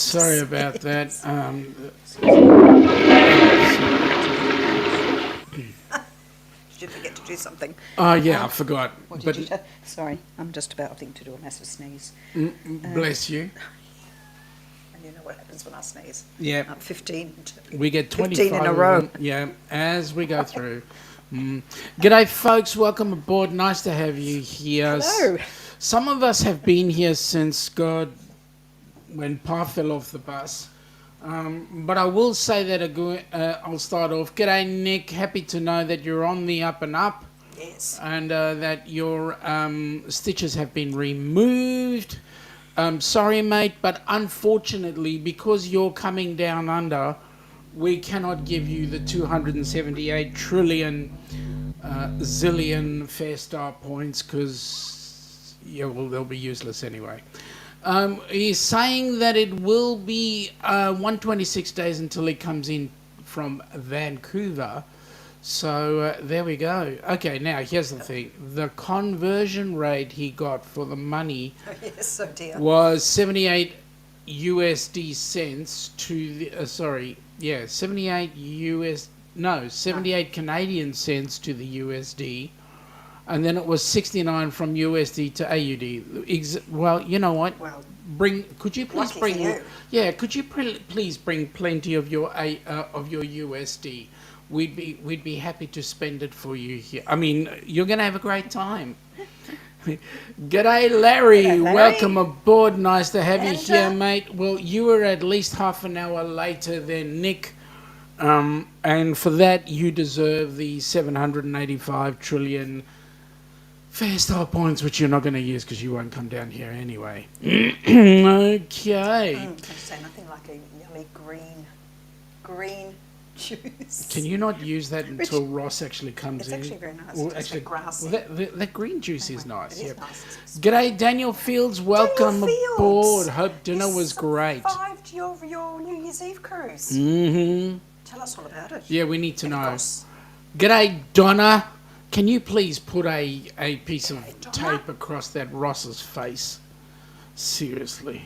sorry about that. Did you forget to do something? Oh, yeah, I forgot. What did you do? Sorry, I'm just about, I think, to do a massive sneeze. Bless you. And you know what happens when I sneeze. Yeah. 15. We get 25 15 in a row. of them, yeah, as we go through. G'day, folks. Welcome aboard. Nice to have you here. Hello. Some of us have been here since God, when Pa fell off the bus. But I will say that I'll start off. G'day, Nick. Happy to know that you're on the up and up. Yes. And that your stitches have been removed. Sorry, mate, but unfortunately, because you're coming down under, we cannot give you the 278 trillion zillion Fair Star points because, yeah, well, they'll be useless anyway. He's saying that it will be 126 days until he comes in from Vancouver. So there we go. Okay, now here's the thing. The conversion rate he got for the money Yes, oh dear. was 78 USD cents to the, 78 Canadian cents to the USD. And then it was 69 from USD to AUD. Well, you know what? Well, Could you please lucky bring? for you. Yeah, could you please bring plenty of your USD? We'd be happy to spend it for you here. I mean, you're going to have a great time. G'day, Larry. G'day, Larry. Welcome aboard. Nice to have you And, here, mate. Well, you were at least half an hour later than Nick. And for that, you deserve the 785 trillion Fair Star points, which you're not going to use because you won't come down here anyway. Okay. I say nothing like a yummy green juice. Can you not use that until Ross actually comes It's in? actually very nice. Well, It's actually grassy. that green juice is nice. It is Yep. nice. G'day, Daniel Fields. Welcome Fields. aboard. Hope dinner was great. Survived your New Year's Eve cruise. Mm-hmm. Tell us all about it. Yeah, we need to know. Goss. G'day, Donna. Can you please put a piece of Donna. tape across that Ross's face? Seriously.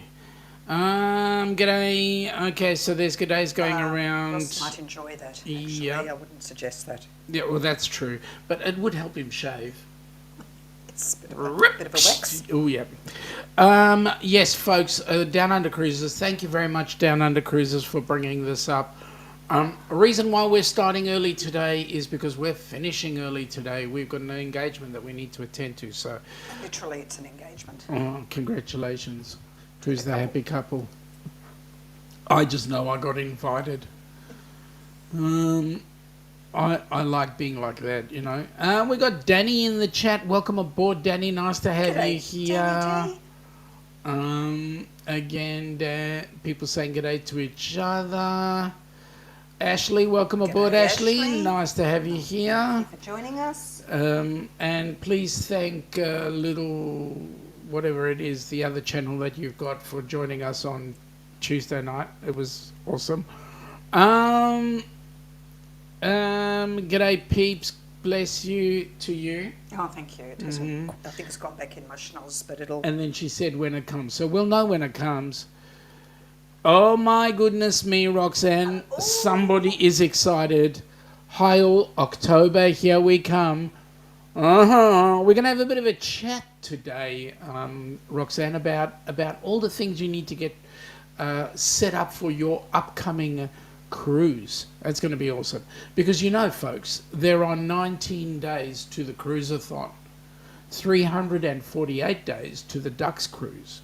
G'day. Okay, so there's g'days going around. Ross might enjoy that. Actually, Yep. I wouldn't suggest that. Yeah, well, that's true. But it would help him shave. It's a bit of a wax. Oh, yeah. Yes, folks, Downunder Cruisers, thank you very much, Downunder Cruisers, for bringing this up. A reason why we're starting early today is because we're finishing early today. We've got an engagement that we need to attend to, so Literally, it's an engagement. congratulations. Who's the happy couple? I just know I got invited. I like being like that, you know. We got Danny in the chat. Welcome aboard, Danny. Nice to have you here. Again, people saying g'day to each other. Ashley, welcome aboard, Ashley. Nice to have you here. Thank you for joining us. And please thank little, whatever it is, the other channel that you've got for joining us on Tuesday night. It was awesome. G'day, peeps. Bless you to you. Oh, thank you. It hasn't, I think it's gone back in my schnoz, but it'll... And then she said when it comes. So we'll know when it comes. Oh my goodness me, Roxanne. Somebody is excited. Heil October, here we come. We're going to have a bit of a chat today, Roxanne, about all the things you need to get set up for your upcoming cruise. That's going to be awesome. Because you know, folks, there are 19 days to the Cruise-a-Thon. 348 days to the Ducks cruise.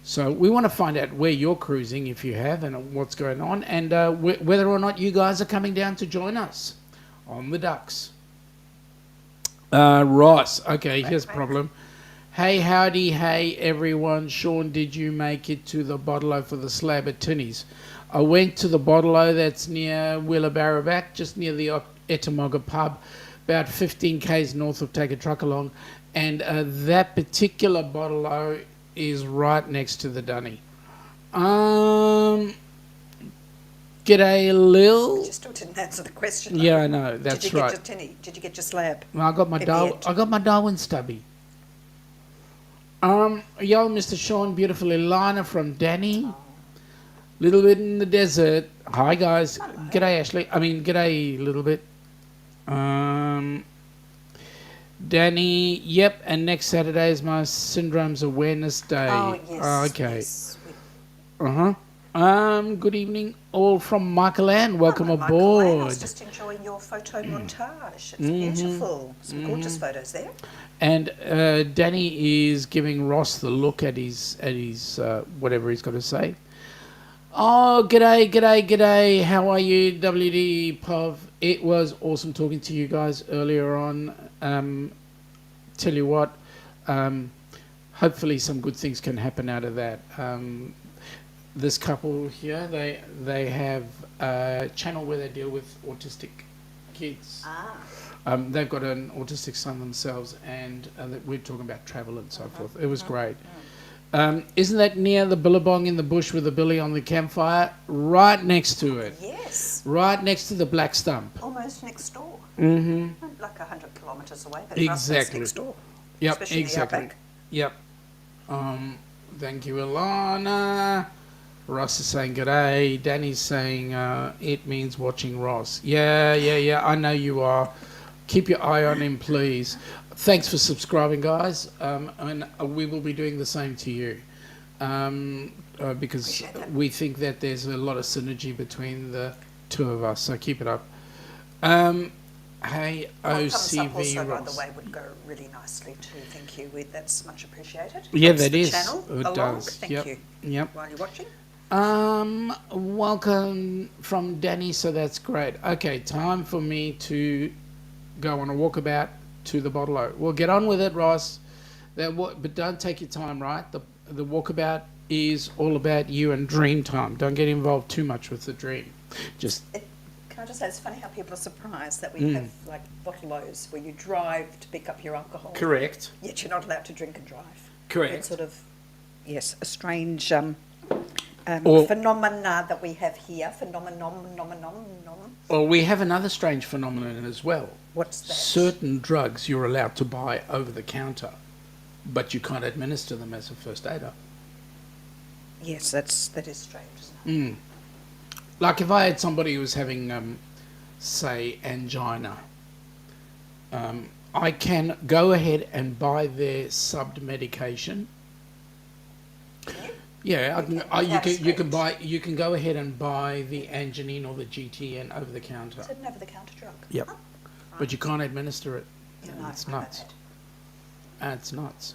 So we want to find out where you're cruising, if you have, and what's going on, and whether or not you guys are coming down to join us on the Ducks. Ross, okay, here's a problem. Hey, howdy, hey, everyone. Sean, did you make it to the Bottle for the slab at Tinny's? I went to the Bottle that's near Willabarabak, just near the Ettamogga pub, about 15 k's north of Take a Truck Along, and that particular Bottle is right next to the Dunny. G'day, Lil. You still didn't answer the question. Yeah, I know. That's right. Did you get your slab? I got my Darwin stubby. Yo, Mr. Sean, beautiful Ilana from Danny. Little bit in the desert. Hi guys. G'day Ashley. G'day little bit. Danny, yep, and next Saturday is my Syndromes Awareness Day. Oh, yes. Okay. Yes. Good evening, all from Michael Ann. Welcome Hello, Michael. aboard. I was just enjoying your photo montage. It's beautiful. Some gorgeous photos there. And Danny is giving Ross the look at his whatever he's got to say. Oh, g'day. How are you, WD Pov? It was awesome talking to you guys earlier on. Tell you what, hopefully some good things can happen out of that. This couple here, they have a channel where they deal with autistic kids. They've got an autistic son themselves, and we're talking about travel and so forth. It was great. Isn't that near the billabong in the bush with the billy on the campfire? Right next to it. Yes. Right next to the black stump. Almost next door. Like 100 kilometres away, but Exactly. next door. Yep, Especially exactly. in the outback. Yep. Thank you, Ilana. Ross is saying g'day. Danny's saying it means watching Ross. Yeah. I know you are. Keep your eye on him, please. Thanks for subscribing, guys. And we will be doing the same to you. Because we think that there's a lot of synergy between the two of us. So keep it up. Hey, OCV also, by Ross. the way, would go really nicely too. Thank you. That's much appreciated. Yeah, Helps that the is. channel It along. does. Thank Yep. you. Yep. While you're watching. Welcome from Danny, so that's great. Okay, time for me to go on a walkabout to the bottle. We'll get on with it, Ross. But don't take your time, right? The walkabout is all about you and dream time. Don't get involved too much with the dream. Can I just say, it's funny how people are surprised that we have like bottle-os where you drive to pick up your alcohol. Correct. Yet you're not allowed to drink and drive. Correct. It's sort of, yes, a strange phenomena that we have here. Phenomenon. Well, we have another strange phenomenon as well. What's that? Certain drugs you're allowed to buy over the counter, but you can't administer them as a first aider. Yes, that is strange, isn't it? Like if I had somebody who was having, say, angina, I can go ahead and buy their subbed medication. Yeah, you can go ahead and buy the Angenine or the GTN over the counter. Is it an over-the-counter drug? Yep. Huh? But you can't administer it. Yeah, no, It's I know nuts. that. It's nuts.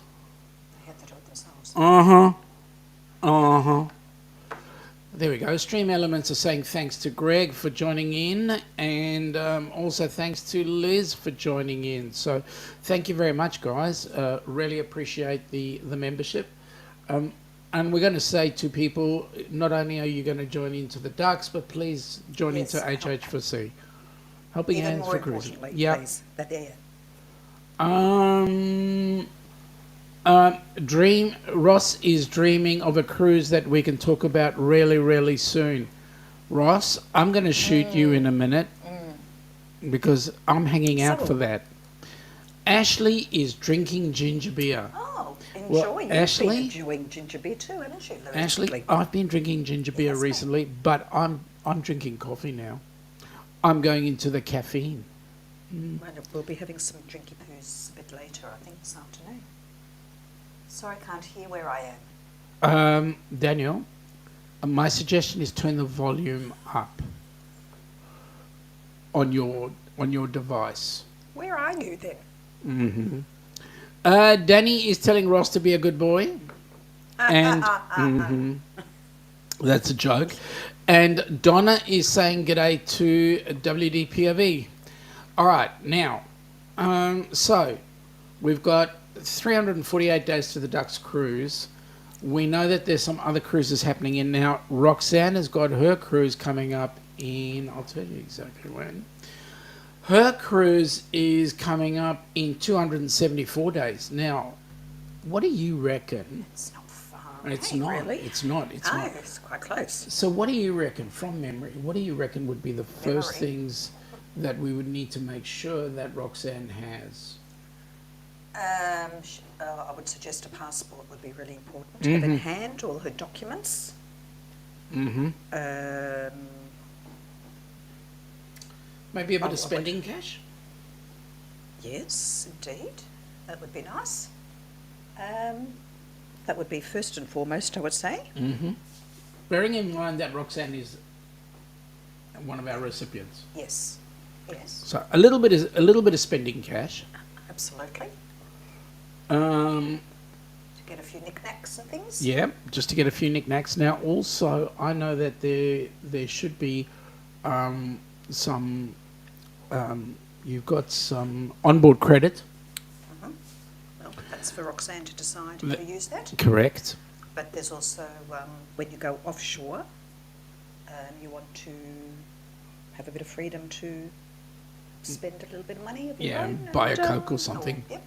They have to do it themselves. There we go. Stream Elements are saying thanks to Greg for joining in, and also thanks to Liz for joining in. So thank you very much, guys. Really appreciate the membership. And we're going to say to people, not only are you going to join into the Ducks, but please join into HH4C. Helping Even Hands more for Cruising. importantly, please, that they're Ross is dreaming of a cruise that we can talk about really, really soon. Ross, I'm going to shoot you in a minute because I'm hanging out for that. Ashley is drinking ginger beer. Oh, enjoy. Well, You've Ashley- been enjoying ginger beer too, haven't you, Lewis? Ashley, I've been drinking ginger beer Yes, mate. recently, but I'm drinking coffee now. I'm going into the caffeine. We'll be having some drinky poos a bit later, I think, this afternoon. Sorry, I can't hear where I am. Daniel, my suggestion is turn the volume up on your device. Where are you then? Danny is telling Ross to be a good boy, and that's a joke. And Donna is saying g'day to WDPOV. All right, now, so we've got 348 days to the Ducks cruise. We know that there's some other cruises happening in now. Roxanne has got her cruise coming up in, I'll tell you exactly when. Her cruise is coming up in 274 days. Now, what do you reckon? It's not far. It's away, not. Really? It's not. It's No, not. it's quite close. So what do you reckon, from memory, what do you reckon would be the first Memory. things that we would need to make sure that Roxanne has? I would suggest a passport would be really important. Have in hand all her documents. Mm-hmm. Um, Maybe a bit of spending cash? yes, indeed. That would be nice. That would be first and foremost, I would say. Mm-hmm. Bearing in mind that Roxanne is one of our recipients. Yes, yes, So a little bit of spending cash. absolutely. Um, To get a few knickknacks and things. yeah, just to get a few knickknacks. Now, also, I know that there should be some. You've got some onboard credit. Well, that's for Roxanne to decide how to use that. Correct. But there's also, when you go offshore, you want to have a bit of freedom to spend a little bit of money of your own. Buy a and, Coke or something. Yep.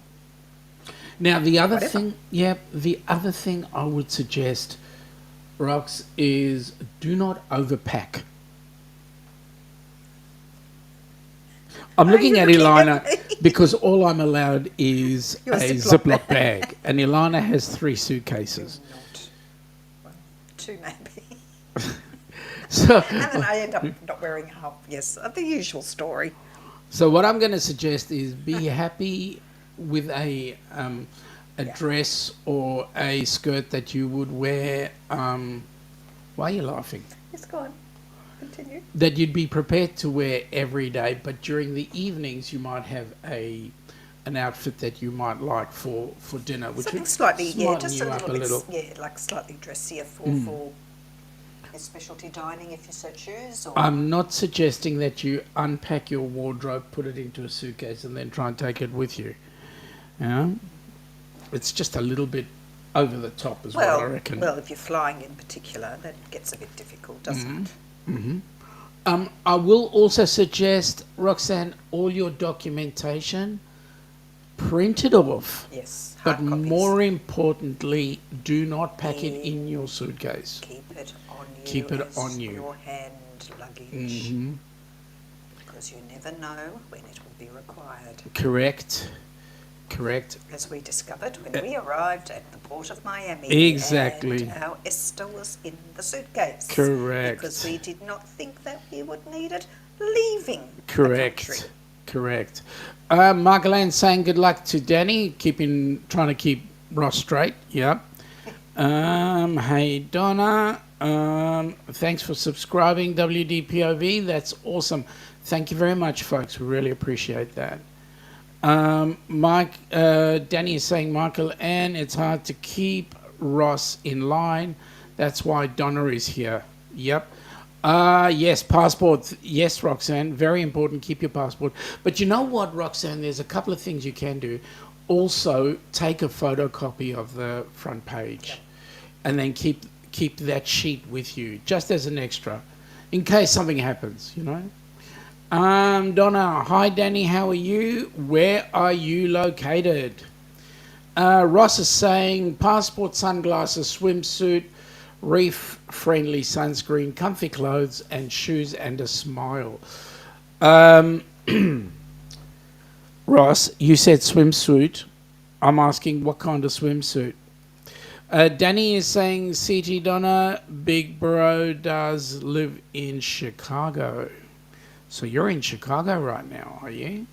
Now, the other Whatever. the other thing I would suggest, Rox, is do not overpack. I'm looking at Ilana because all I'm allowed is Your a Ziploc Ziploc bag, and Ilana has 3 suitcases. Not. Well, 2 maybe. So, And then I end up not wearing half. Yes, the usual story. so what I'm going to suggest is be happy with a dress or a skirt that you would wear. Why are you laughing? Yes, go on. Continue. That you'd be prepared to wear every day, but during the evenings you might have an outfit that you might like for dinner, which Something would slightly, smarten just you a up little bit, like slightly dressier for your specialty dining if you so choose. Or I'm not suggesting that you unpack your wardrobe, put it into a suitcase, and then try and take it with you. You know? It's just a little bit over the top, is what I reckon. Well, if you're flying in particular, that gets a bit difficult, doesn't it? I will also suggest, Roxanne, all your documentation, print it off. Yes, But hard copies. more importantly, do not pack it in your suitcase. Keep it on you. Keep it as on you. Your hand luggage. Because you never know when it will be required. Correct. As we discovered when we arrived at the port of Miami. Exactly. And our Esther was in the suitcase. Correct. Because we did not think that we would need it leaving the country. Correct. Michael Ann saying good luck to Danny, trying to keep Ross straight. Yep. Hey Donna, thanks for subscribing, WDPOV. That's awesome. Thank you very much, folks. We really appreciate that. Danny is saying, Michael Ann, it's hard to keep Ross in line. That's why Donna is here. Yep. Yes, passport. Yes, Roxanne, very important. Keep your passport. But you know what, Roxanne? There's a couple of things you can do. Also, take a photocopy of the front page, and then keep that sheet with you, just as an extra, in case something happens. You know. Donna, hi Danny, how are you? Where are you located? Ross is saying passport, sunglasses, swimsuit, reef-friendly sunscreen, comfy clothes and shoes and a smile. Ross, you said swimsuit. I'm asking what kind of swimsuit. Danny is saying, CT Donna, Big Bro does live in Chicago. So you're in Chicago right now, are you?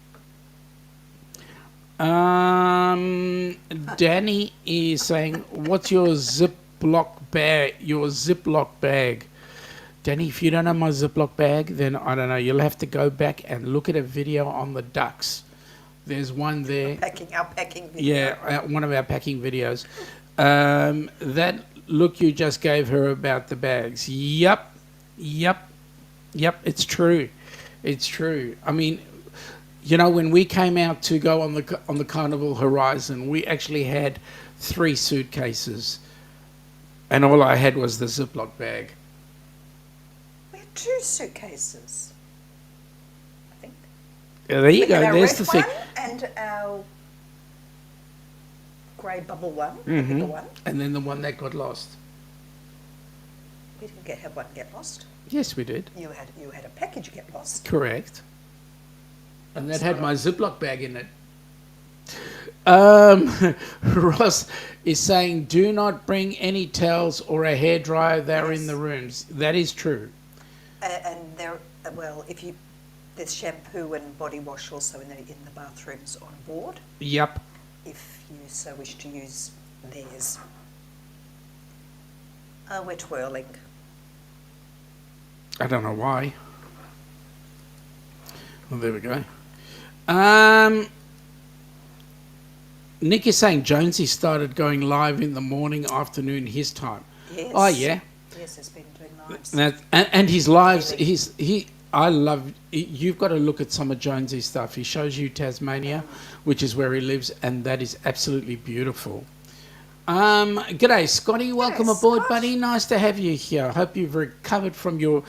Danny is saying, what's your Ziploc bag? Danny, if you don't know my Ziploc bag, then I don't know. You'll have to go back and look at a video on the ducks. There's one there. Our packing video. Yeah, one of our packing videos. That look you just gave her about the bags. Yep, it's true. It's true. I mean, you know, when we came out to go on the Carnival Horizon, we actually had 3 suitcases, and all I had was the Ziploc bag. We had 2 suitcases, I think. Yeah, there you We had go. our There's red the thing. one and our grey bubble one, the Mm-hmm. bigger one. And then the one that got lost. We didn't have one get lost. Yes, we did. You had a package get lost. Correct. And that had my Ziploc bag in it. Ross is saying, do not bring any towels or a hairdryer. They're in Yes. the rooms. That is true. And there, well, if you, there's shampoo and body wash also in the bathrooms on board, Yep. if you so wish to use theirs. We're twirling. I don't know why. Well, there we go. Nick is saying Jonesy started going live in the morning, afternoon, his time. Yes. Oh, yeah. Yes, it's been doing lives. And his lives, Really? I love, you've got to look at some of Jonesy's stuff. He shows you Tasmania, which is where he lives, and that is absolutely beautiful. G'day, Scotty. Welcome aboard, Scott. buddy. Nice to have you here. I hope you've recovered from your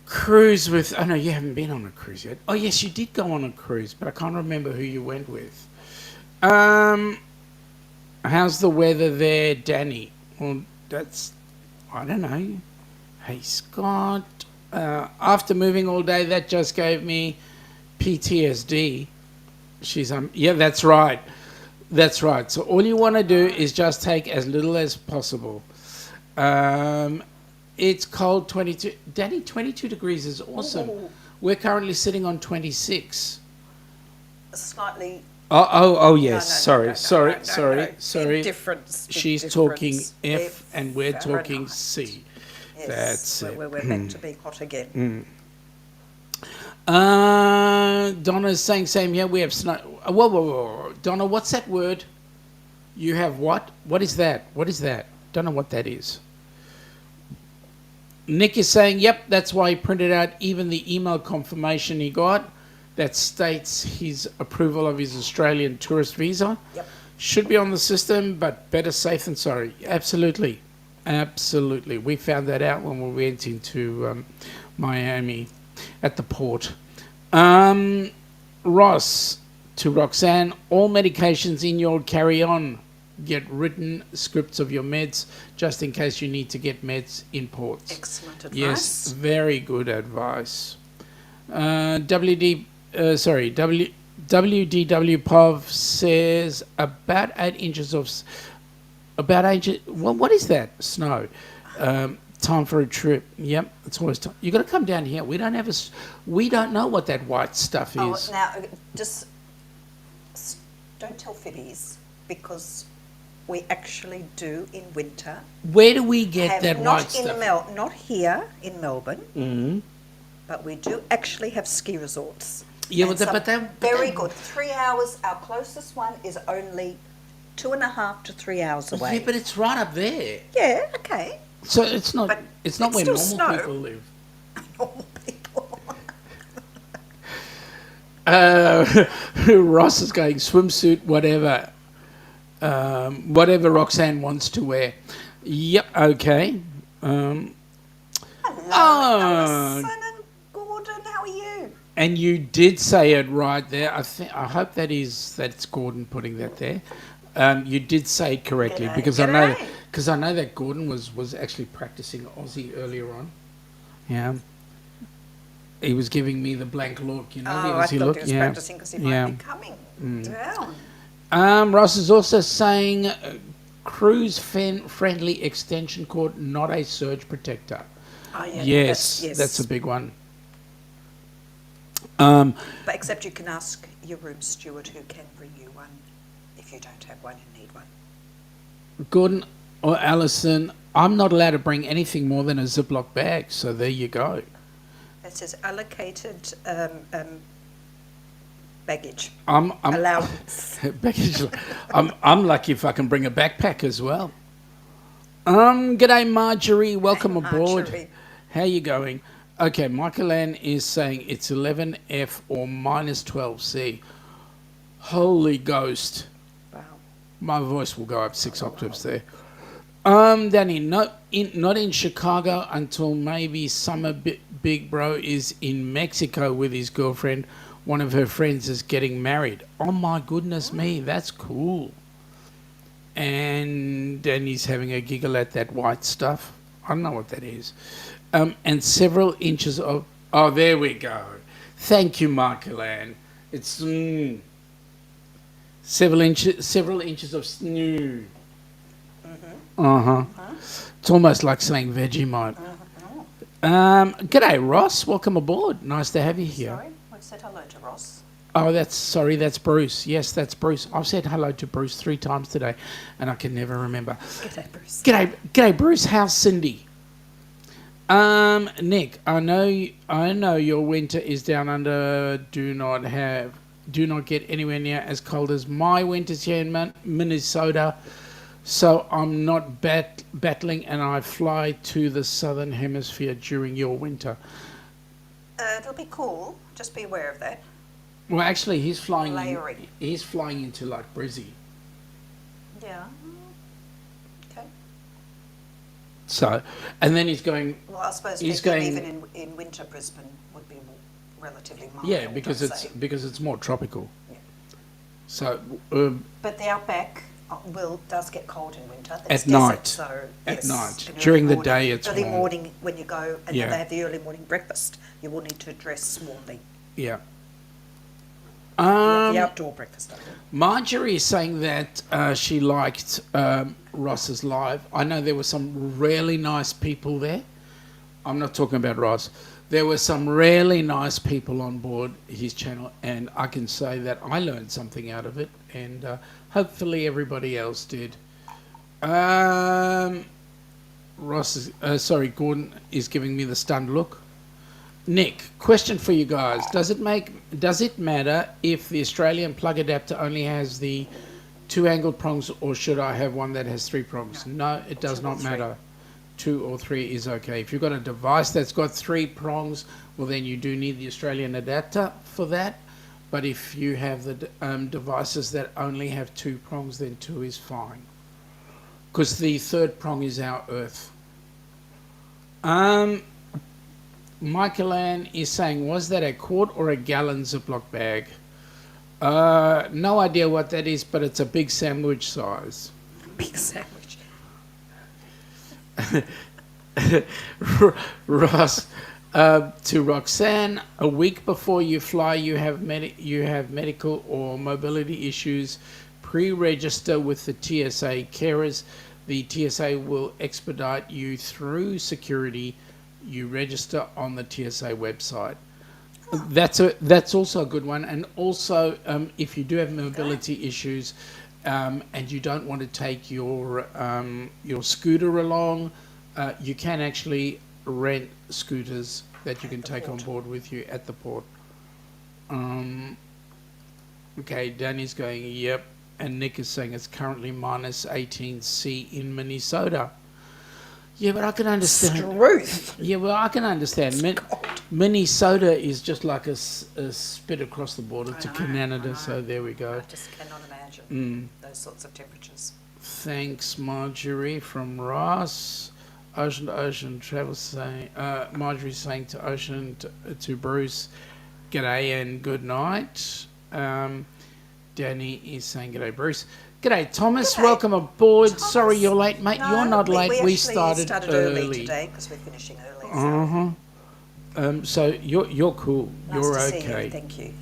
cruise with... Oh, no, you haven't been on a cruise yet. Oh, yes, you did go on a cruise, but I can't remember who you went with. How's the weather there, Danny? Well, that's... I don't know. Hey, Scott. After moving all day, that just gave me PTSD. She's... yeah, that's right. That's right. So all you want to do is just take as little as possible. It's cold, 22. Danny, 22 degrees is awesome. Ooh. We're currently sitting on 26. Slightly. Oh, yes. No. Sorry. Difference. She's talking F and we're talking C. Yes, That's it. we're meant to be hot again. Donna's saying same here. We have snow. Whoa. Donna, what's that word? You have what? What is that? Don't know what that is. Nick is saying, yep, that's why he printed out even the email confirmation he got that states his approval of his Australian tourist visa. Yep. Should be on the system, but better safe than sorry. Absolutely. We found that out when we went into Miami at the port. Ross to Roxanne, all medications in your carry-on. Get written scripts of your meds just in case you need to get meds in ports. Excellent advice. Yes, very good advice. WDW Pov says about 8 inches of... Well, what is that? Snow. Time for a trip. Yep, it's always time. You got to come down here. We don't know what that white stuff is. Oh, now just don't tell fibbies, because we actually do in winter. Where do we get that white stuff? Not here in Melbourne, but we do actually have ski resorts. Yeah, And but some they're very good. 3 hours. Our closest one is only 2.5 to 3 hours away. Yeah, but it's right up there. Yeah, okay. So it's not. But It's not it's where still normal snow. people live. Normal people. Ross is going swimsuit, whatever. Whatever Roxanne wants to wear. Yep. Okay. Hello, Oh. Alison and Gordon. How are you? And you did say it right there. I hope that's Gordon putting that there. You did say it correctly, G'day, because g'day. I know that Gordon was actually practicing Aussie earlier on. Yeah. He was giving me the blank look, the I thought Aussie look. he was practicing because he might be coming down. Ross is also saying cruise-friendly extension cord, not a surge protector. Oh, yeah, Yes, that's a big one. But except you can ask your room steward who can bring you one if you don't have one and need one. Gordon or Alison, I'm not allowed to bring anything more than a Ziploc bag, so there you go. It says allocated baggage I'm allowance. baggage. I'm lucky if I can bring a backpack as well. G'day Marjorie, welcome Hey, aboard. Marjorie. How you going? Okay, Michael Ann is saying it's 11F or minus 12C. Holy ghost. Wow. My voice will go up 6 octaves there. Danny, not in Chicago until maybe summer. Big bro is in Mexico with his girlfriend. One of her friends is getting married. Oh my goodness me, that's cool. And Danny's having a giggle at that white stuff. I don't know what that is. And several inches of... Oh, there we go. Thank you, Michael Ann. It's... Several inches of snow. It's almost like saying Vegemite. G'day, Ross. Welcome aboard. Nice to have you here. Sorry, we've said hello to Ross. Oh, that's Bruce. Yes, that's Bruce. I've said hello to Bruce 3 times today, and I can never remember. G'day, Bruce. G'day, Bruce. How's Cindy? Nick, I know your winter is down under. Do not get anywhere near as cold as my winters here in Minnesota. So I'm not battling, and I fly to the southern hemisphere during your winter. It'll be cool. Just be aware of that. Well, actually, he's flying. Layering. He's flying into like Brizzy. Yeah. Okay. So, and then he's going. Well, I suppose he's maybe going, even in winter, Brisbane would be relatively mild. Yeah, because it's more tropical. Yeah. So. But the outback does get cold in winter. At There's night. desert, so At night. in During early the day, it's early warm. morning when you go and Yeah. they have the early morning breakfast. You will need to dress warmly. Yeah. The outdoor breakfast. I think. Marjorie is saying that she liked Ross's live. I know there were some really nice people there. I'm not talking about Ross. There were some really nice people on board his channel, and I can say that I learned something out of it, and hopefully everybody else did. Gordon is giving me the stunned look. Nick, question for you guys. Does it matter if the Australian plug adapter only has the 2 angled prongs, or should I have one that has 3 prongs? No, it does not matter. 2 or 3 is okay. If you've got a device that's got 3 prongs, well then you do need the Australian adapter for that. But if you have the devices that only have 2 prongs, then 2 is fine. Because the 3rd prong is our Earth. Michael Ann is saying, was that a quart or a gallon Ziploc bag? No idea what that is, but it's a big sandwich size. Big sandwich. Ross, to Roxanne, a week before you fly, you have medical or mobility issues, pre-register with the TSA carers. The TSA will expedite you through security. You register on the TSA website. That's also a good one. And also, if you do have mobility issues, and you don't want to take your scooter along, you can actually rent scooters that you can take on board with you at the port. Okay, Danny's going, yep. And Nick is saying it's currently minus 18°C in Minnesota. Yeah, but I can understand. Truth. Yeah, well, I can understand. Minnesota is just like a spit across the border to Canada, so there we go. I just cannot imagine those sorts of temperatures. Thanks, Marjorie from Ross. Ocean to Ocean travel saying, Marjorie's saying to Ocean to Bruce, g'day and good night. Danny is saying g'day, Bruce. G'day, Thomas. G'day. Welcome aboard. Thomas. Sorry you're late, mate. No, you're not late. We started early today because we're finishing early. So. So you're cool. Nice you're to okay. see you. Thank you.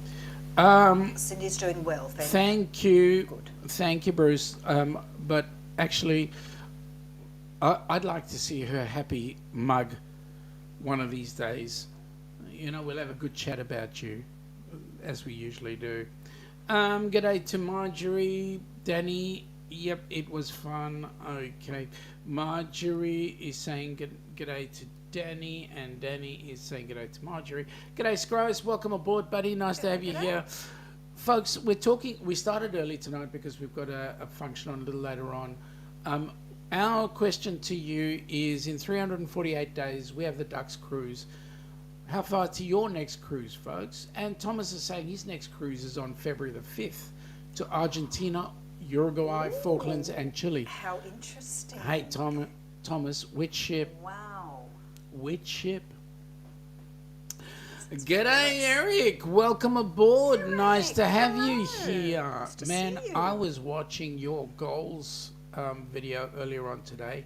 Cindy's doing well. Thank you. Good. Thank you, Bruce. But actually, I'd like to see her happy mug one of these days. You know, we'll have a good chat about you, as we usually do. G'day to Marjorie. Danny, yep, it was fun. Okay. Marjorie is saying g'day to Danny, and Danny is saying g'day to Marjorie. G'day, Scrooge. Welcome aboard, buddy. Nice to have you here. Folks, we started early tonight because we've got a function on a little later on. Our question to you is, in 348 days, we have the Ducks cruise. How far to your next cruise, folks? And Thomas is saying his next cruise is on February the 5th to Argentina, Uruguay, Falklands, and Chile. How interesting. Hey, Thomas, which ship? Wow. Which ship? G'day, Eric. Welcome aboard. Eric, nice to have you hello. here. Nice to Man, see you. I was watching your goals video earlier on today,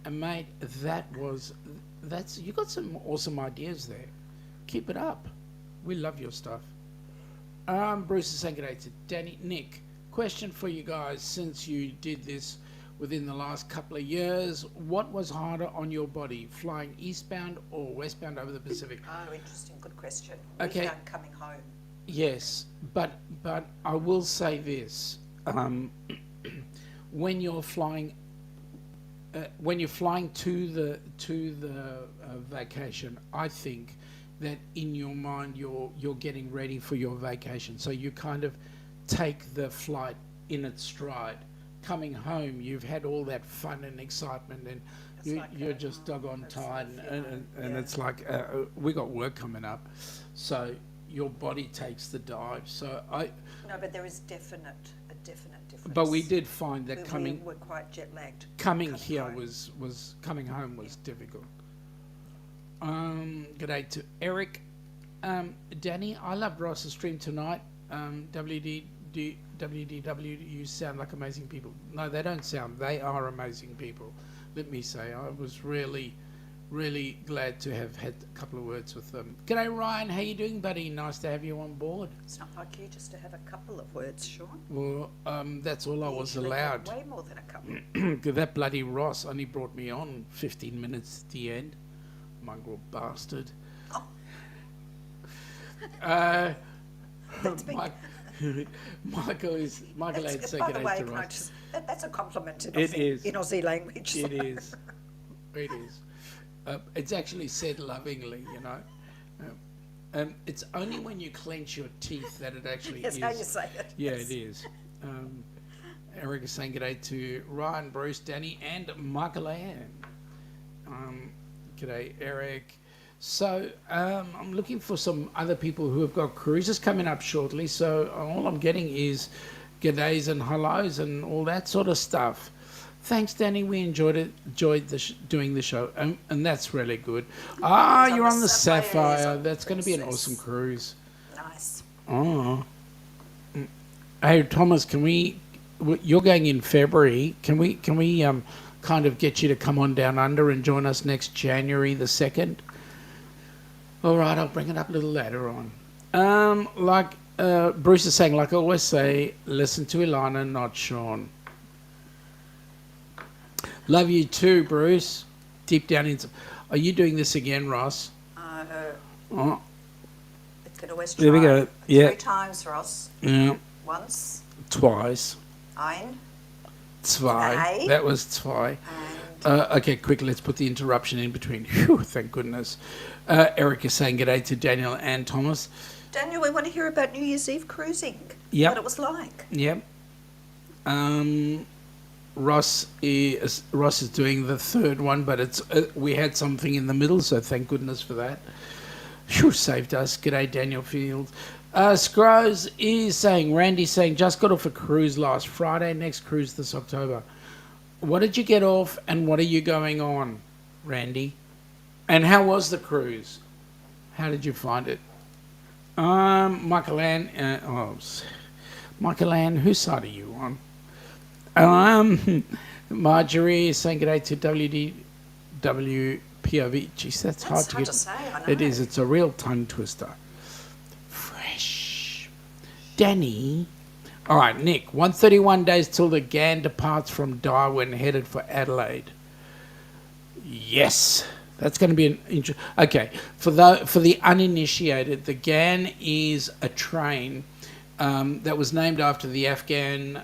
and mate, you got some awesome ideas there. Keep it up. We love your stuff. Bruce is saying g'day to Danny. Nick, question for you guys, since you did this within the last couple of years, what was harder on your body, flying eastbound or westbound over the Pacific? Oh, interesting. Good question. Okay. We found coming home. Yes, but I will say this: when you're flying to the vacation, I think that in your mind you're getting ready for your vacation, so you kind of take the flight in its stride. Coming home, you've had all that fun and excitement, and you're just doggone tired, and it's like we got work coming up, so your body takes the dive. So No, but there is a definite difference. but we did find that we were quite jet lagged. coming here home. was coming home was difficult. Good day to Eric. Danny, I loved Ross's stream tonight. WDW, you sound like amazing people. No, they don't sound. They are amazing people. Let me say, I was really, really glad to have had a couple of words with them. G'day, Ryan. How you doing, buddy? Nice to have you on board. It's not like you just to have a couple of words, Sean. Well, that's all I was Usually allowed. way more than a couple. That bloody Ross only brought me on 15 minutes at the end. Mongrel bastard. Oh. Michael had said By the good way, day to can I Ross. just, that's a compliment in It Aussie, is. in Aussie language. It is. It is. It's actually said lovingly, you know. It's only when you clench your teeth that it actually That's is. how you say it. Yeah, yes. it is. Eric is saying g'day to Ryan, Bruce, Danny, and Michael Ann. G'day, Eric. So I'm looking for some other people who have got cruises coming up shortly. So all I'm getting is g'days and hellos and all that sort of stuff. Thanks, Danny. We enjoyed doing the show, and that's really good. You're on the Sapphire. That's going to be an awesome cruise. Nice. Oh. Hey, Thomas, you're going in February. Can we kind of get you to come on down under and join us next January the 2nd? All right, I'll bring it up a little later on. Like Bruce is saying, like I always say, listen to Ilana, not Sean. Love you too, Bruce. Deep down inside. Are you doing this again, Ross? Oh. It's going to always try. There we go. Yeah. 3 times, Ross. Yeah. Once. Twice. Ein. Zwei. Zwei. That was zwei. And Okay, quick, let's put the interruption in between. Phew, thank goodness. Eric is saying g'day to Daniel and Thomas. Daniel, we want to hear about New Year's Eve cruising. Yep. What it was like. Yep. Ross is doing the third one, but it's we had something in the middle, so thank goodness for that. Phew, saved us. G'day, Daniel Field. Scrooge is saying, Randy's saying, just got off a cruise last Friday, next cruise this October. What did you get off and what are you going on, Randy? And how was the cruise? How did you find it? Michael Ann, Michael Ann, whose side are you on? Marjorie is saying g'day to WDWPOV. Jeez, that's hard to hard get. to say, I know. It is. It's a real tongue twister. Fresh. Danny. All right, Nick. 131 days till the GAN departs from Darwin, headed for Adelaide. Yes, that's going to be an interesting. Okay, for the uninitiated, the GAN is a train that was named after the Afghan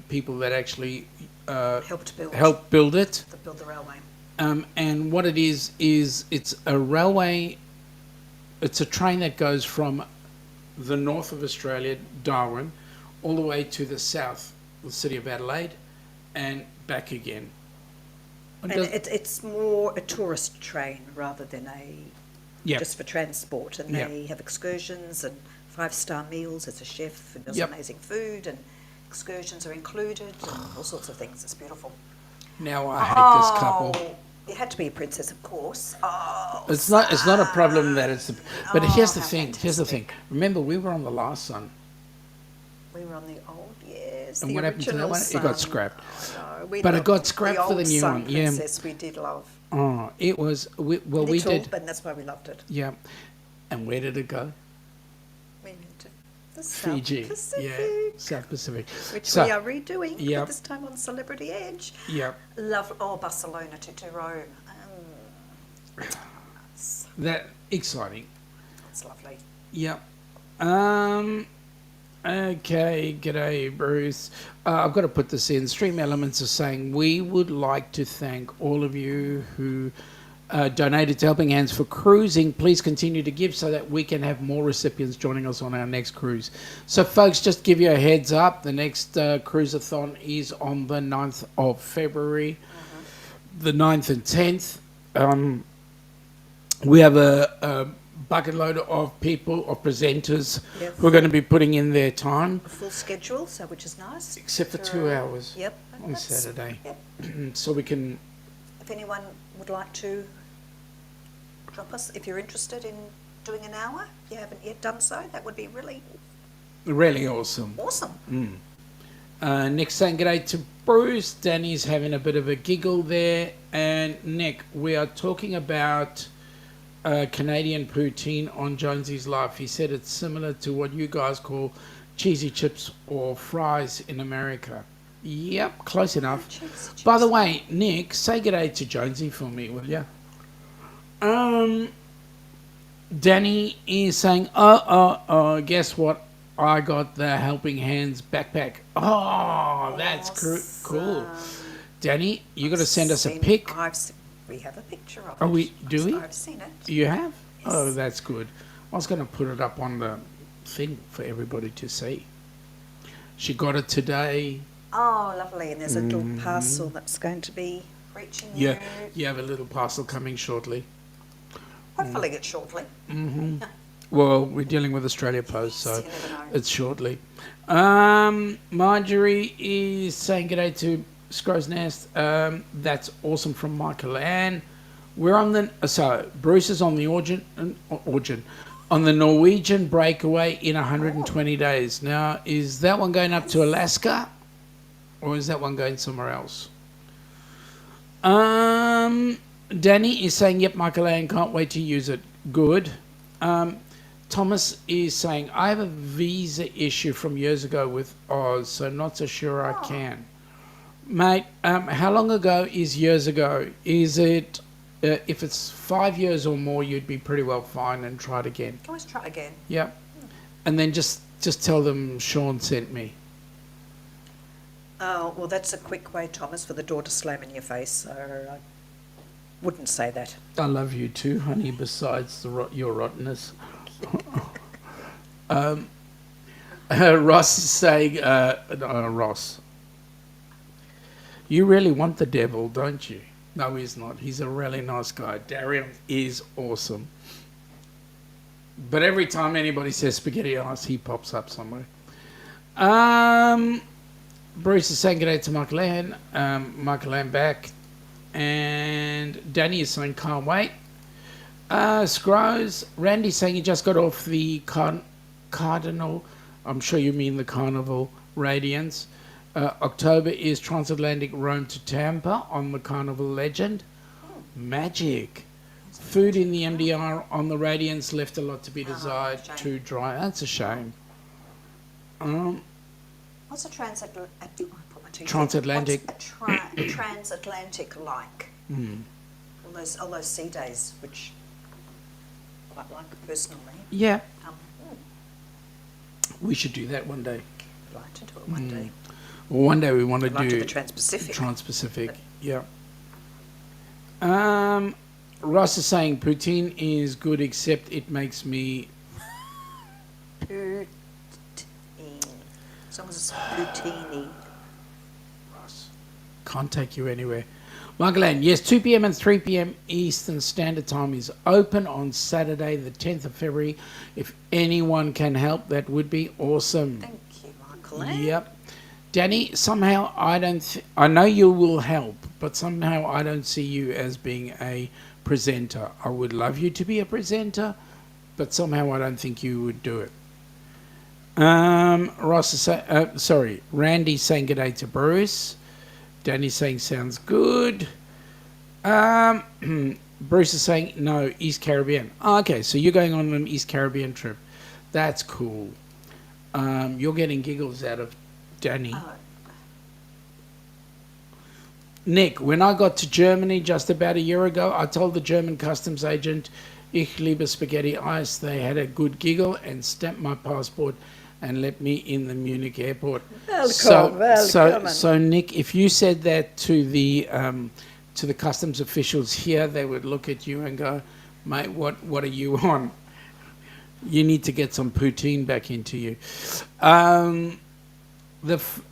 people that actually Helped build it. To build the railway. And what it is it's a railway. It's a train that goes from the north of Australia, Darwin, all the way to the south, the city of Adelaide, and back again. And it's more a tourist train rather than just for transport. And they have excursions and 5-star meals. There's a chef who does amazing food, and excursions are included and all sorts of things. It's beautiful. Now I hate this couple. It had to be a princess, of course. It's not a problem that it's. But here's the how thing. Here's the thing. Remember, we were on the last one. We were on the old, yes. And the what happened to that original one? It got scrapped. Oh, no, But it got scrapped for the old new Sun one. Yeah. Princess we did love. Oh, it was. We Little, did. but that's why we loved it. Yeah. And where did it go? We meant to The South Fiji. Pacific. Yeah, South Pacific. Which we are redoing, Yep. but this time on Celebrity Edge. Yep. Barcelona to Rome. That exciting. That's lovely. Yep. Okay, g'day Bruce. I've got to put this in. Stream Elements are saying we would like to thank all of you who donated to Helping Hands for cruising. Please continue to give so that we can have more recipients joining us on our next cruise. So folks, just give you a heads up. The next Cruise-a-Thon is on the 9th of February. The 9th and 10th. We have a bucket load of people, of presenters, who are going to be putting in their time. A full schedule, so which is nice. Except for 2 hours. Yep. On Saturday. Yep. So we can... If anyone would like to drop us, if you're interested in doing an hour, you haven't yet done so, that would be really... Really awesome. Awesome. Nick saying g'day to Bruce. Danny's having a bit of a giggle there. And Nick, we are talking about... Canadian poutine on Jonesy's Life. He said it's similar to what you guys call cheesy chips or fries in America. Yep, close enough. Cheesy By the way, Nick, say g'day to Jonesy for me, will ya? Danny is saying, guess what? I got the Helping Hands backpack. Oh, that's cool. Danny, you got to send us a pic. We have a picture of it. I've seen it. You have? Yes. Oh, that's good. I was going to put it up on the thing for everybody to see. She got it today. Oh, lovely. And there's a little parcel that's going to be reaching you. Yeah, you have a little parcel coming shortly. Hopefully it's shortly. Well, we're dealing with Australia Post, so it's shortly. Marjorie is saying g'day to Scrow's Nest. That's awesome from Michael Ann. We're on the Bruce is on the on the Norwegian breakaway in 120 days. Now, is that one going up to Alaska, or is that one going somewhere else? Danny is saying, yep, Michael Ann, can't wait to use it. Good. Thomas is saying, I have a visa issue from years ago with Oz, so not so sure I can. Mate, how long ago is years ago? Is it, if it's 5 years or more, you'd be pretty well fine and try it again. Always try again. Yep. And then just tell them Sean sent me. Oh, well, that's a quick way, Thomas, for the door to slam in your face, so I wouldn't say that. I love you too, honey, besides your rottenness. Ross is saying, Ross, you really want the devil, don't you? No, he's not. He's a really nice guy. Darian is awesome. But every time anybody says spaghetti ice, he pops up somewhere. Bruce is saying g'day to Michael Ann. Michael Ann back. And Danny is saying can't wait. Scrooge. Randy's saying he just got off the Cardinal. I'm sure you mean the Carnival Radiance. October is transatlantic Rome to Tampa on the Carnival Legend. Magic. Food in the MDR on the Radiance left a lot to be desired. Too dry. That's a shame. What's a transatlantic? Transatlantic. What's a transatlantic like? All those sea days, which I quite like personally. Yeah. We should do that one day. I'd like to do it one day. Well, one day we want to do the Trans-Pacific. Trans-Pacific, yeah. Ross is saying poutine is good, except it makes me... Poutine. As long as it's poutine. Ross, can't take you anywhere. Michael Ann, yes, 2 p.m. and 3 p.m. Eastern Standard Time is open on Saturday, the 10th of February. If anyone can help, that would be awesome. Thank you, Michael Ann. Yep. Danny, somehow I know you will help, but somehow I don't see you as being a presenter. I would love you to be a presenter, but somehow I don't think you would do it. Ross is Randy's saying g'day to Bruce. Danny's saying sounds good. Bruce is saying no, East Caribbean. Oh, okay, so you're going on an East Caribbean trip. That's cool. You're getting giggles out of Danny. Nick, when I got to Germany just about a year ago, I told the German customs agent, ich liebe spaghetti ice. They had a good giggle and stamped my passport and let me in the Munich airport. Welcome. So Nick, if you said that to the customs officials here, they would look at you and go, mate, what are you on? You need to get some poutine back into you.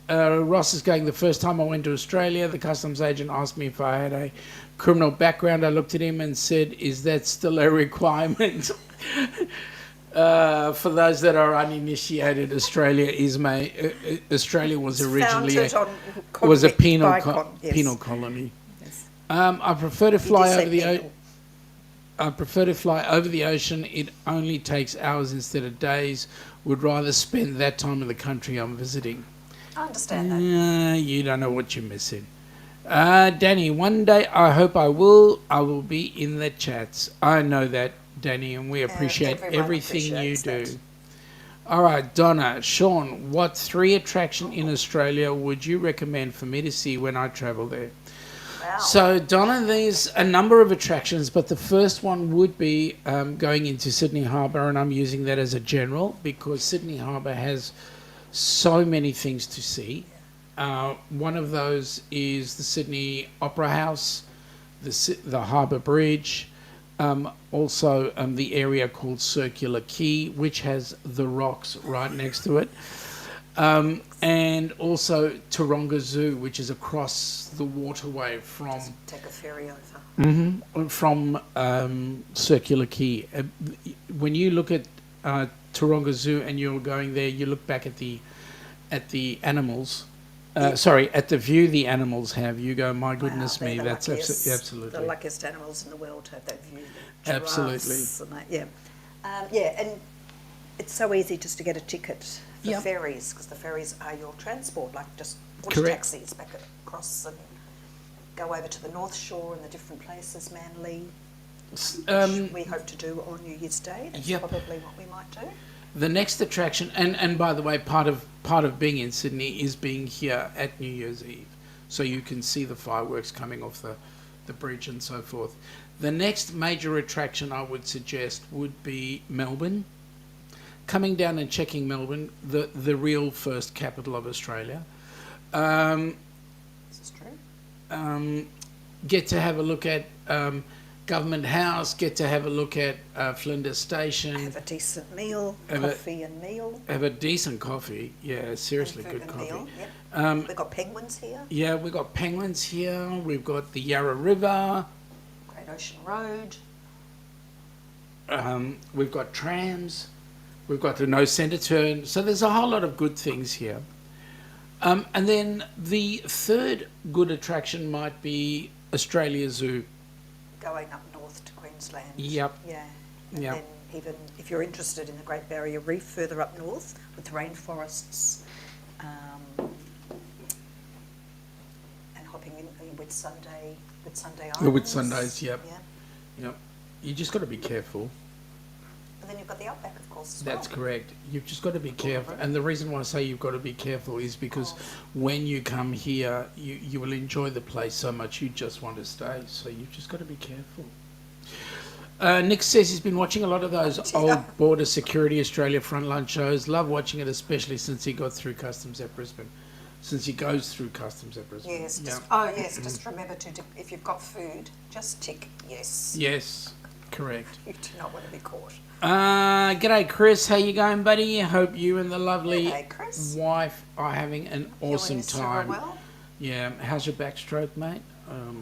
Ross is going, the first time I went to Australia, the customs agent asked me if I had a criminal background. I looked at him and said, is that still a requirement? For those that are uninitiated, Australia was originally a penal colony. Yes. I prefer to fly over the ocean. It only takes hours instead of days. Would rather spend that time in the country I'm visiting. I understand that. You don't know what you're missing. Danny, one day I hope I will be in the chats. I know that, Danny, and we appreciate everything you do. All right, Donna, Sean, what 3 attraction in Australia would you recommend for me to see when I travel there? Wow. So, Donna, there's a number of attractions, but the first one would be going into Sydney Harbour, and I'm using that as a general because Sydney Harbour has so many things to see. One of those is the Sydney Opera House, the Harbour Bridge, also the area called Circular Quay, which has the rocks right next to it, and also Taronga Zoo, which is across the waterway from... Just take a ferry over. From Circular Quay. When you look at Taronga Zoo and you're going there, you look back at the animals. At the view the animals have. You go, my goodness me, that's absolutely the luckiest animals in the world to have that view. Absolutely. And it's so easy just to get a ticket for ferries, because the ferries are your transport, like just push taxis back across and go over to the North Shore and the different places, Manly, which we hope to do on New Year's Day. That's probably what we might do. The next attraction, and by the way, part of being in Sydney is being here at New Year's Eve, so you can see the fireworks coming off the bridge and so forth. The next major attraction I would suggest would be Melbourne. Coming down and checking Melbourne, the real first capital of Australia. This is true. Get to have a look at Government House, get to have a look at Flinders Station. Have a decent meal, coffee and meal. Have a decent coffee, seriously good coffee. Meal, yep. We've got penguins here. Yeah, we've got penguins here. We've got the Yarra River. Great Ocean Road. We've got trams. We've got the No Centre Turn. So there's a whole lot of good things here. And then the third good attraction might be Australia Zoo. Going up north to Queensland. Yep. Yeah. And then even if you're interested in the Great Barrier Reef further up north with rainforests and hopping in Whitsunday Islands. The Whitsundays, yep. Yeah. Yep. You just got to be careful. And then you've got the outback, of course, as That's correct. You've just got to be careful. And the reason why I say you've got to be careful is because when you come here, you will enjoy the place so much you just want to stay. So you've just got to be careful. Nick says he's been watching a lot of those old Border Security Australia frontline shows. Love watching it, especially since he got through customs at Brisbane. Since he goes through customs at Brisbane. Yes. Just remember to, if you've got food, just tick yes. Yes, correct. You do not want to be caught. G'day Chris, how you going, buddy? Hope you and the lovely Chris. wife are having an awesome time. Well? Yeah, how's your backstroke, mate?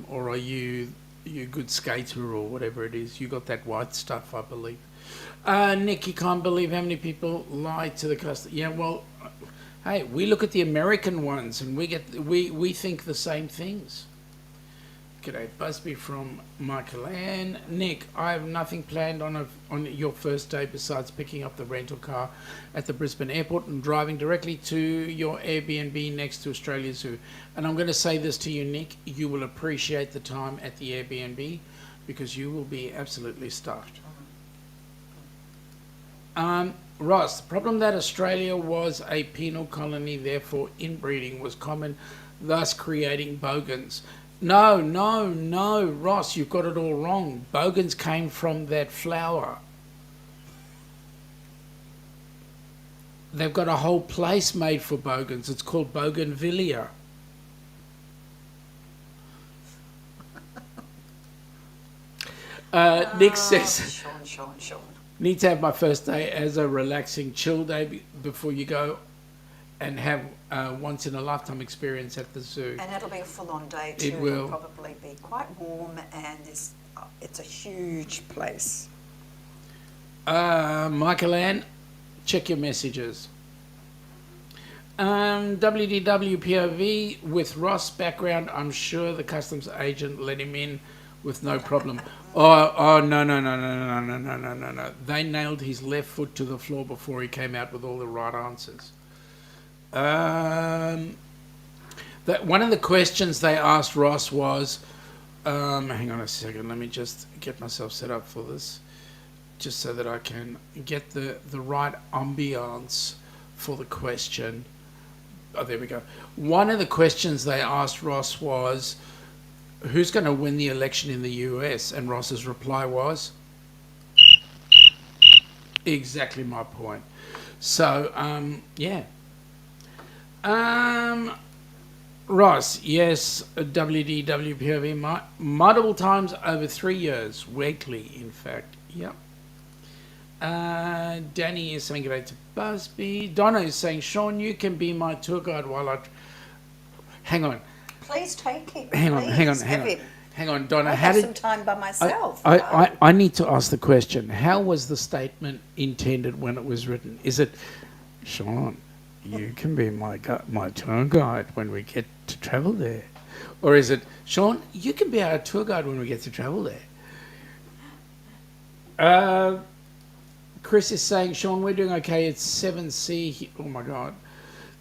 Or are you a good skater or whatever it is? You got that white stuff, I believe. Nick, you can't believe how many people lie to the customer. Yeah, well, hey, we look at the American ones and we think the same things. G'day, Busby from Michael Ann. Nick, I have nothing planned on your first day besides picking up the rental car at the Brisbane airport and driving directly to your Airbnb next to Australia Zoo. And I'm going to say this to you, Nick, you will appreciate the time at the Airbnb because you will be absolutely stuffed. Ross, the problem that Australia was a penal colony, therefore inbreeding was common, thus creating bogans. No, Ross, you've got it all wrong. Bogans came from that flower. They've got a whole place made for bogans. It's called Bougainvillea. Nick says, Sean. need to have my first day as a relaxing chill day before you go and have once in a lifetime experience at the zoo. And it'll be a full-on day too. It will. It'll probably be quite warm, and it's a huge place. Michael Ann, check your messages. WDWPOV with Ross background. I'm sure the customs agent let him in with no problem. Oh no. They nailed his left foot to the floor before he came out with all the right answers. That one of the questions they asked Ross was, hang on a second, let me just get myself set up for this, just so that I can get the right ambiance for the question. Oh, there we go. One of the questions they asked Ross was, who's going to win the election in the U.S.? And Ross's reply was, exactly my point. So, yeah. Ross, yes, WDWPOV, multiple times over 3 years, weekly, in fact. Yep. Danny is saying great to Busby. Donna is saying, Sean, you can be my tour guide while I... Hang on. Please take him. Hang on, Donna. I have some time by myself. I need to ask the question. How was the statement intended when it was written? Is it, Sean, you can be my tour guide when we get to travel there? Or is it, Sean, you can be our tour guide when we get to travel there? Chris is saying, Sean, we're doing okay. It's 7C. Oh my God,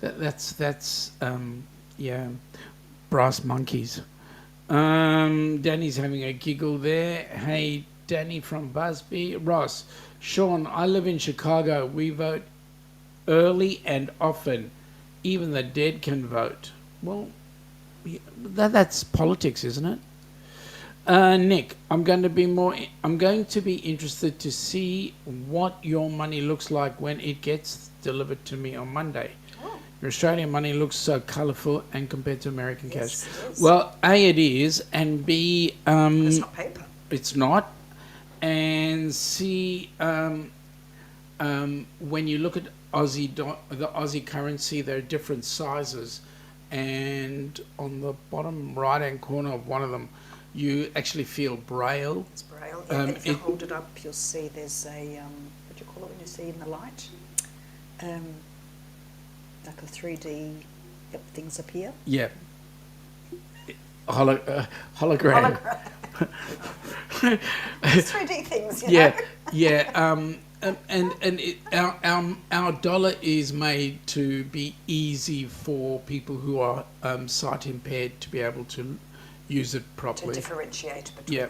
that's yeah, brass monkeys. Danny's having a giggle there. Hey, Danny from Busby. Ross, Sean, I live in Chicago. We vote early and often. Even the dead can vote. Well, that's politics, isn't it? Nick, I'm going to be interested to see what your money looks like when it gets delivered to me on Monday. Oh. Your Australian money looks so colourful and compared to American cash. Well, A, it is, and B, it's not paper. It's not, and C, when you look at the Aussie currency, there are different sizes, and on the bottom right-hand corner of one of them, you actually feel braille. It's braille. Yeah, if you hold it up, you'll see there's a, what do you call it when you see in the light? Like a 3D things appear. Yeah. Hologram. It's 3D things, you know? Yeah. Our dollar is made to be easy for people who are sight impaired to be able to use it properly. To differentiate between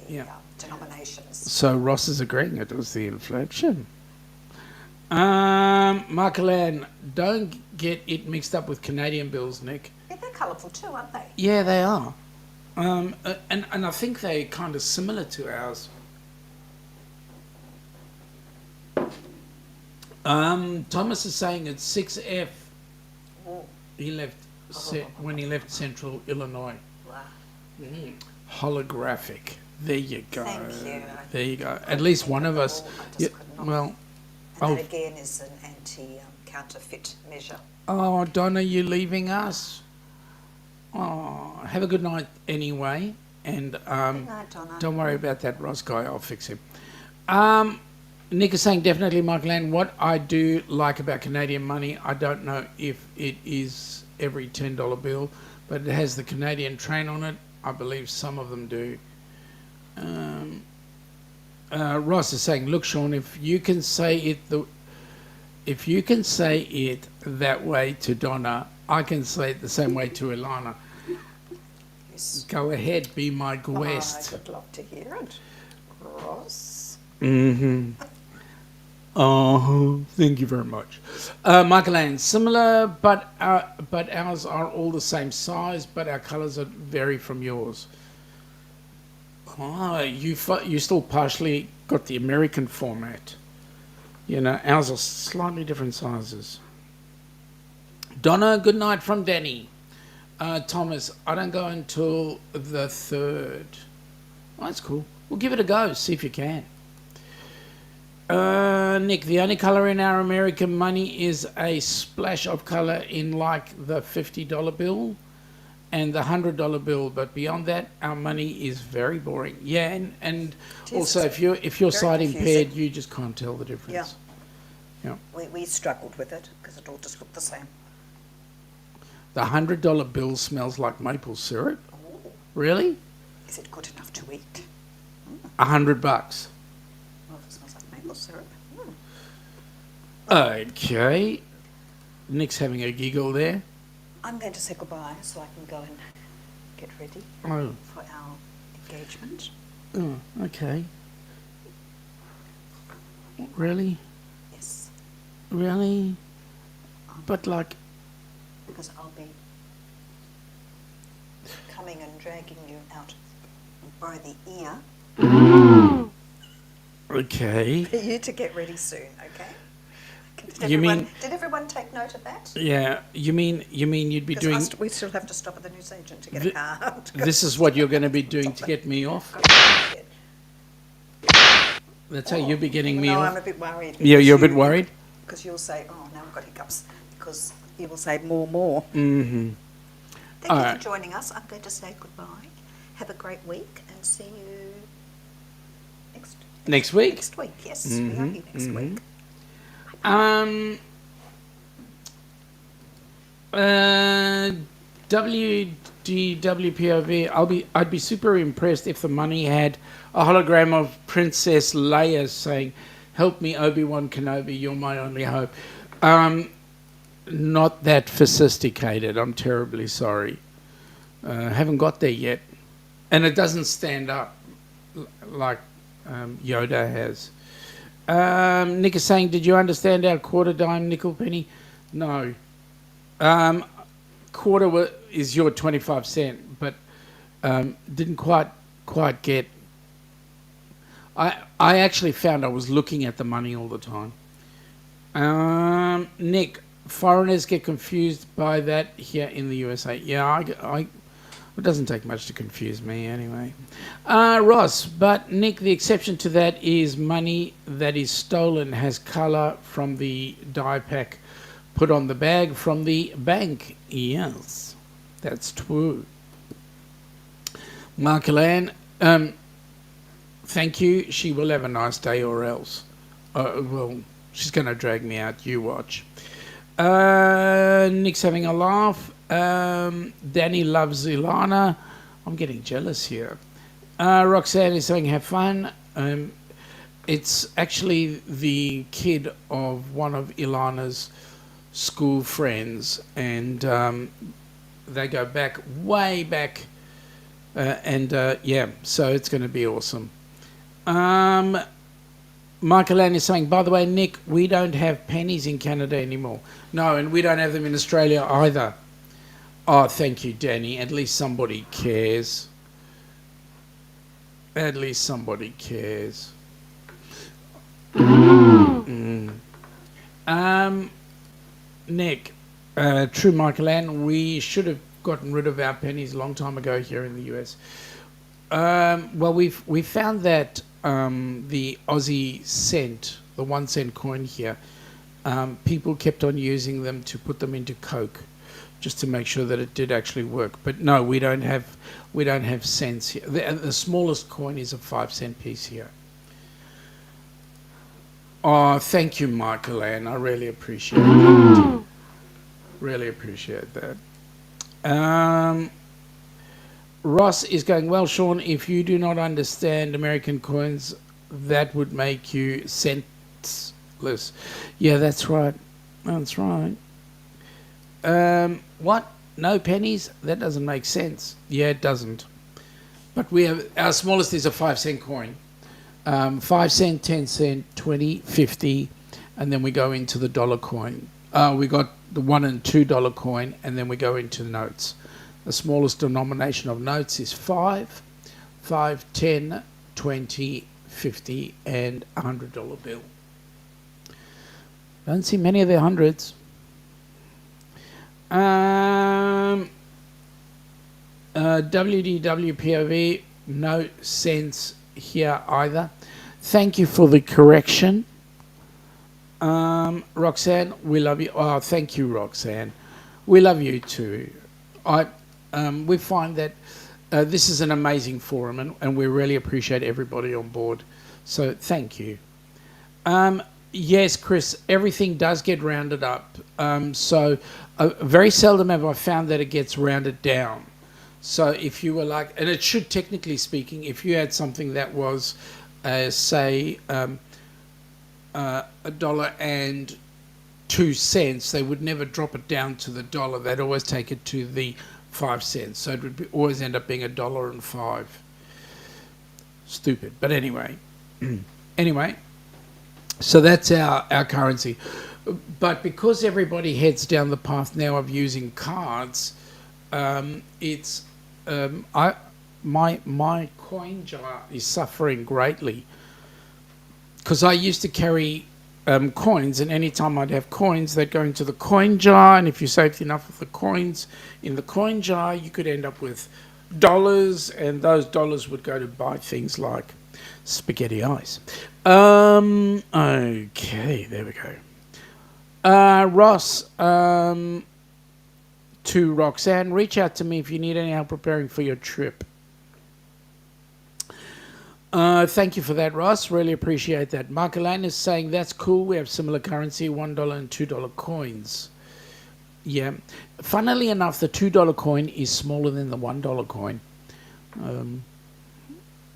the denominations. So Ross is agreeing it was the inflation. Michael Ann, don't get it mixed up with Canadian bills, Nick. Yeah, they're colourful too, aren't they? Yeah, they are. And I think they're kind of similar to ours. Thomas is saying it's 6F. Oh. He left when he left Central Illinois. Wow. Holographic. There you go. Thank you. There you go. At least one of us. Yeah, well. And that again is an anti-counterfeit measure. Oh, Donna, you leaving us? Oh, have a good night anyway. And Good night, Donna. Don't worry about that Ross guy. I'll fix him. Nick is saying definitely, Michael Ann. What I do like about Canadian money, I don't know if it is every $10 bill, but it has the Canadian train on it. I believe some of them do. Ross is saying, look, Sean, if you can say it that way to Donna, I can say it the same way to Ilana. Yes. Go ahead, be my guest. I would love to hear it, Ross. Mm-hmm. Oh, thank you very much. Michael Ann, similar, but ours are all the same size, but our colours vary from yours. Oh, you still partially got the American format. You know, ours are slightly different sizes. Donna, good night from Danny. Thomas, I don't go until the 3rd. Oh, that's cool. We'll give it a go, see if you can. Nick, the only colour in our American money is a splash of colour in like the $50 bill and the $100 bill, but beyond that, our money is very boring. Yeah, and also if you're sight impaired, you just can't tell the difference. Yeah. We struggled with it because it all just looked the same. The $100 bill smells like maple syrup. Oh. Really? Is it good enough to eat? $100. Well, it smells like maple syrup. Okay. Nick's having a giggle there. I'm going to say goodbye so I can go and get ready for our engagement. Oh, okay. Really? Yes. Really? But like... Because I'll be coming and dragging you out by the ear. Okay. For you to get ready soon, okay? Did everyone take note of that? Yeah. You mean you'd be doing... We still have to stop at the newsagent to get a car. This is what you're going to be doing to get me off? That's how you'll be getting me off? No, I'm a bit worried. Yeah, you're a bit worried? Because you'll say, oh, now I've got hiccups. Because you will say more. Mm-hmm. Thank you for joining us. I'm going to say goodbye. Have a great week and see you next week? Next week, yes. We are here next week. WDWPOV, I'd be super impressed if the money had a hologram of Princess Leia saying, "Help me, Obi-Wan Kenobi, you're my only hope." Not that sophisticated, I'm terribly sorry. Haven't got there yet. And it doesn't stand up like Yoda has. Nick is saying, did you understand our quarter dime nickel penny? No. Quarter is your 25 cent, but didn't quite get... I actually found I was looking at the money all the time. Nick, foreigners get confused by that here in the USA. Yeah, it doesn't take much to confuse me anyway. Ross, but Nick, the exception to that is money that is stolen has colour from the die pack put on the bag from the bank. Yes, that's true. Mark-Elan, thank you. She will have a nice day or else. Well, she's going to drag me out. You watch. Nick's having a laugh. Danny loves Ilana. I'm getting jealous here. Roxanne is saying have fun. It's actually the kid of one of Ilana's school friends, and they go back, way back, yeah, so it's going to be awesome. Michael Ann is saying, by the way, Nick, we don't have pennies in Canada anymore. No, and we don't have them in Australia either. Oh, thank you, Danny. At least somebody cares. At least somebody cares. Nick, true, Michael Ann, we should have gotten rid of our pennies a long time ago here in the US. Well, we found that the Aussie cent, the 1 cent coin here, people kept on using them to put them into Coke, just to make sure that it did actually work. But no, we don't have cents here. The smallest coin is a 5 cent piece here. Oh, thank you, Michael Ann. I really appreciate that. Really appreciate that. Ross is going, well, Sean, if you do not understand American coins, that would make you centless. Yeah, that's right. That's right. What? No pennies? That doesn't make sense. Yeah, it doesn't. But we have, our smallest is a 5 cent coin. 5 cent, 10 cent, 20, 50, and then we go into the dollar coin. We got the $1 and $2 coin, and then we go into the notes. The smallest denomination of notes is 5, 10, 20, 50, and $100 bill. Don't see many of the hundreds. WDWPOV, no sense here either. Thank you for the correction. Roxanne, we love you. Oh, thank you, Roxanne. We love you too. We find that this is an amazing forum, and we really appreciate everybody on board. So thank you. Yes, Chris, everything does get rounded up. So very seldom have I found that it gets rounded down. So if you were like, and it should, technically speaking, if you had something that was, say, $1.02, they would never drop it down to the dollar. They'd always take it to the 5 cents. So it would always end up being $1.05. Stupid, but anyway. Anyway, so that's our currency. But because everybody heads down the path now of using cards, it's my coin jar is suffering greatly, because I used to carry coins, and anytime I'd have coins, they'd go into the coin jar, and if you saved enough of the coins in the coin jar, you could end up with dollars, and those dollars would go to buy things like spaghetti ice. Okay, there we go. Ross, to Roxanne, reach out to me if you need any help preparing for your trip. Thank you for that, Ross. Really appreciate that. Mark Elaine is saying that's cool. We have similar currency, $1 and $2 coins. Yeah. Funnily enough, the $2 coin is smaller than the $1 coin.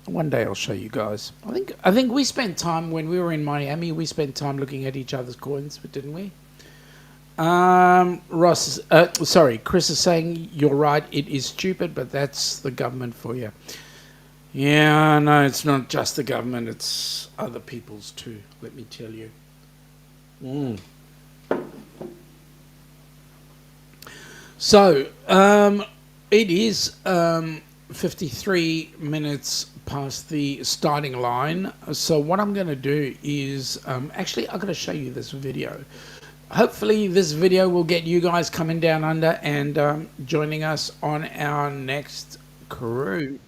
One day I'll show you guys. I think we spent time when we were in Miami. We spent time looking at each other's coins, didn't we? Chris is saying you're right. It is stupid, but that's the government for you. Yeah, no, it's not just the government. It's other people's too. Let me tell you. So it is 53 minutes past the starting line. So what I'm going to do is actually I'm going to show you this video. Hopefully this video will get you guys coming down under and joining us on our next cruise.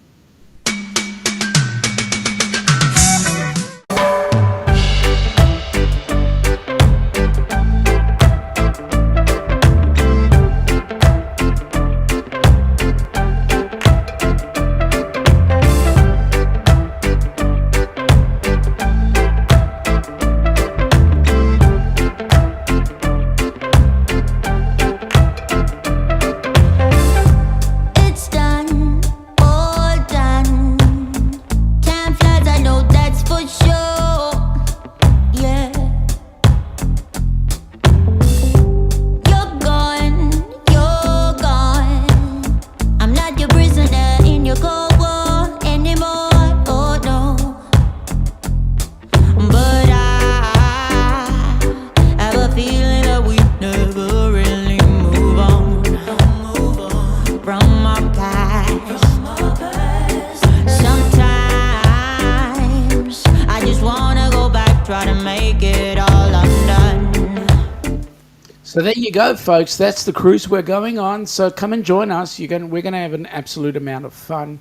So there you go, folks. That's the cruise we're going on. So come and join us. We're going to have an absolute amount of fun.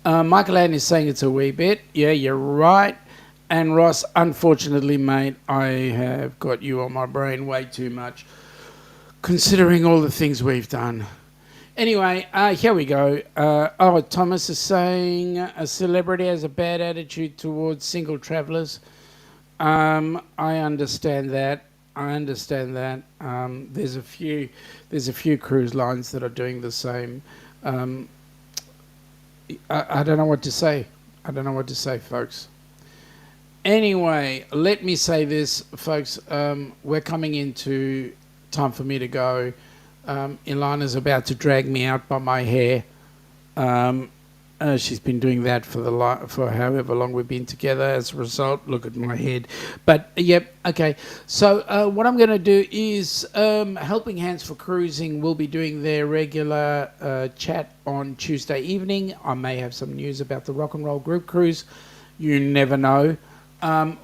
Michael Ann is saying it's a wee bit. Yeah, you're right. And Ross, unfortunately, mate, I have got you on my brain way too much, considering all the things we've done. Anyway, here we go. Thomas is saying a celebrity has a bad attitude towards single travellers. I understand that. There's a few cruise lines that are doing the same. I don't know what to say. Folks. Anyway, let me say this, folks. We're coming into time for me to go. Ilana's about to drag me out by my hair. She's been doing that for however long we've been together. As a result, look at my head. But, yep, okay. So what I'm going to do is Helping Hands for Cruising will be doing their regular chat on Tuesday evening. I may have some news about the Rock and Roll Group Cruise. You never know.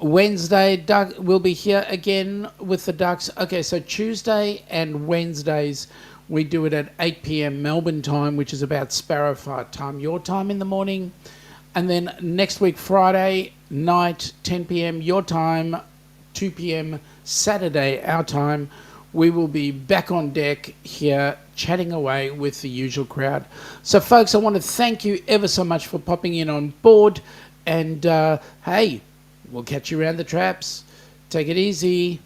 Wednesday, Doug will be here again with the Ducks. Okay, so Tuesday and Wednesdays, we do it at 8 p.m. Melbourne time, which is about Sparrowfart time, your time in the morning. And then next week, Friday night, 10 p.m. your time, 2 p.m. Saturday, our time, we will be back on deck here chatting away with the usual crowd. So, folks, I want to thank you ever so much for popping in on board. And, hey, we'll catch you around the traps. Take it easy.